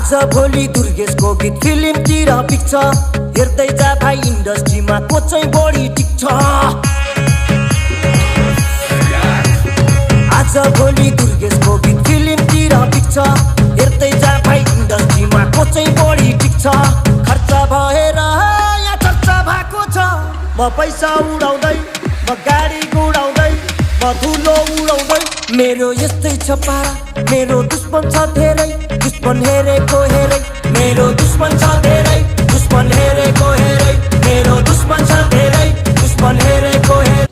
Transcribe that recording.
आज भोलि दुर्गेशको गीत फिल्मतिर पिक्छ हेर्दै जा भाइ इन्डस्ट्रीमा को चाहिँ बढी टिक्छ आज भोलि दुर्गेशको गीत फिल्मतिर पिक्छ हेर्दै जा भाइ इन्डस्ट्रीमा को चाहिँ बढी टिक्छ खर्च भएर यहाँ चर्चा भएको छ म पैसा उडाउँदै म गाडी गुडाउँदै म धुलो उडाउँदै मेरो यस्तै छ पारा मेरो दुश्मन छ धेरै दुश्मन हेरेको हेरै मेरो दुश्मन छ धेरै दुश्मन हेरेको हेरै मेरो दुश्मन छ धेरै दुश्मन हेरेको हेरै